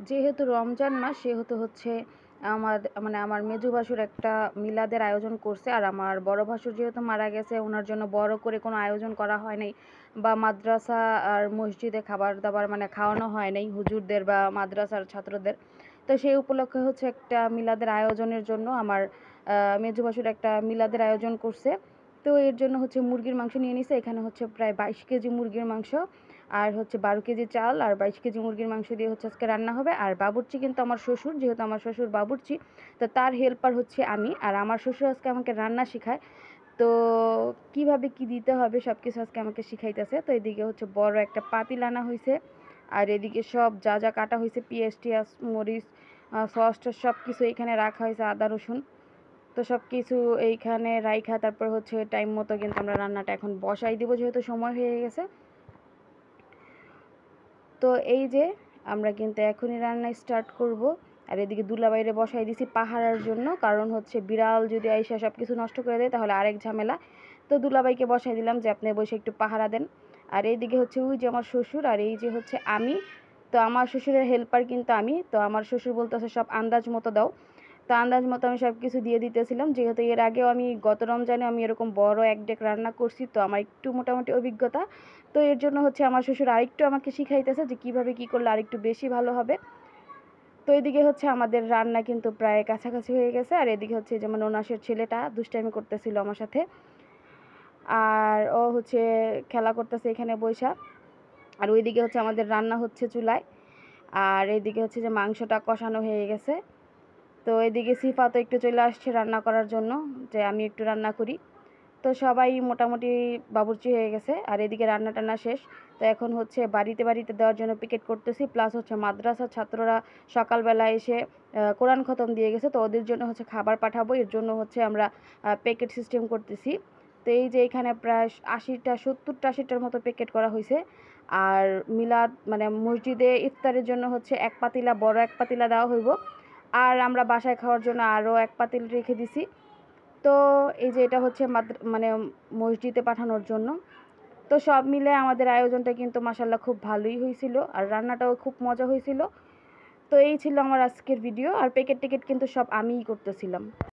যেহেতু রমজান মাস সেহেতু হচ্ছে আমার মেজো ভাসুর একটা মিলাদের আয়োজন করছে। আর আমার বড় ভাসুর যেহেতু মারা গেছে, ওনার জন্য বড় করে কোনো আয়োজন করা হয় নাই, বা মাদ্রাসা আর মসজিদে খাবার দাবার খাওয়ানো হয় নাই হুজুরদের বা মাদ্রাসার ছাত্রদের। তো সেই উপলক্ষে হচ্ছে একটা মিলাদের আয়োজনের জন্য আমার মেজো ভাসুর একটা মিলাদের আয়োজন করছে। তো এর জন্য হচ্ছে মুরগির মাংস নিয়ে নিছে। এখানে হচ্ছে প্রায় 22 কেজি মুরগির মাংস, আর হচ্ছে 12 কেজি চাল আর 22 কেজি মুরগির মাংস দিয়ে হচ্ছে আজকে রান্না হবে। আর বাবুর্চি কিন্তু আমার শ্বশুর, যেহেতু আমার শ্বশুর বাবুর্চি, তো তার হেল্পার হচ্ছে আমি। আর আমার শ্বশুর আজকে আমাকে রান্না শেখায়। তো কিভাবে কি দিতে হবে সব কিছু আজকে আমাকে শিখাইতেছে। তো এদিকে হচ্ছে বড় একটা পাতিল আনা হয়েছে, আর এদিকে সব যা যা কাটা হয়েছে, পেঁয়াজ টিয়াজ মরিচ সস টস সব কিছু এইখানে রাখা হয়েছে, আদা রসুন। তো সব কিছু এইখানে রাইখা তারপর হচ্ছে টাইম মতো কিন্তু আমরা রান্নাটা এখন বসাই দিব, যেহেতু সময় হয়ে গেছে। তো এই যে আমরা কিন্তু এখনই রান্না স্টার্ট করব। আর এদিকে দুলাভাইরে বসাই দিছি পাহারার জন্য, কারণ হচ্ছে বিড়াল যদি আইসা সব কিছু নষ্ট করে দেয় তাহলে আরেক ঝামেলা। তো দুলাভাইকে বসাই দিলাম যে আপনি বসে একটু পাহারা দেন। আর এইদিকে হচ্ছে ওই যে আমার শ্বশুর, আর এই যে হচ্ছে আমি। তো আমার শ্বশুরের হেল্পার কিন্তু আমি। তো আমার শ্বশুর বলতেছে সব আন্দাজ মতো দাও। তো আন্দাজ মতো আমি সব কিছু দিয়ে দিতেছিলাম, যেহেতু এর আগেও আমি গত রমজানে আমি এরকম বড় এক ডেক রান্না করছি, তো আমার একটু মোটামুটি অভিজ্ঞতা। তো এর জন্য হচ্ছে আমার শ্বশুর আরেকটু আমাকে শিখাইতেছে যে কিভাবে কি করলে আরেকটু বেশি ভালো হবে। তো এদিকে হচ্ছে আমাদের রান্না কিন্তু প্রায় কাছাকাছি হয়ে গেছে। আর এদিকে হচ্ছে যেমন ওনাসের ছেলেটা দুষ্টামি করতেছিল আমার সাথে, আর ও হচ্ছে খেলা করতেছে এখানে বৈশা। আর ওইদিকে হচ্ছে আমাদের রান্না হচ্ছে চুলায়। আর এইদিকে হচ্ছে যে মাংসটা কষানো হয়ে গেছে। তো এদিকে সিফা তো একটু চলে আসছে রান্না করার জন্য, যে আমি একটু রান্না করি। তো সবাই মোটামুটি বাবুর্চি হয়ে গেছে। আর এদিকে রান্না টান্না শেষ। তো এখন হচ্ছে বাড়িতে বাড়িতে দেওয়ার জন্য পিকেট করতেছি, প্লাস হচ্ছে মাদ্রাসার ছাত্ররা সকালবেলা এসে কোরআন খতম দিয়ে গেছে, তো ওদের জন্য হচ্ছে খাবার পাঠাবো। এর জন্য হচ্ছে আমরা প্যাকেট সিস্টেম করতেছি। তো এই যে এখানে প্রায় 80টা 70টা 80টার মতো প্যাকেট করা হয়েছে। আর মিলাদ মসজিদে ইফতারের জন্য হচ্ছে এক পাতিলা, বড় এক পাতিলা দেওয়া হইব। আর আমরা বাসায় খাওয়ার জন্য আরও এক পাতিল রেখে দিছি। তো এই যে এটা হচ্ছে মসজিদে পাঠানোর জন্য। তো সব মিলে আমাদের আয়োজনটা কিন্তু মাশাল্লাহ খুব ভালোই হয়েছিল, আর রান্নাটাও খুব মজা হয়েছিল। তো এই ছিল আমার আজকের ভিডিও। আর প্যাকেট টিকেট কিন্তু সব আমিই করতেছিলাম।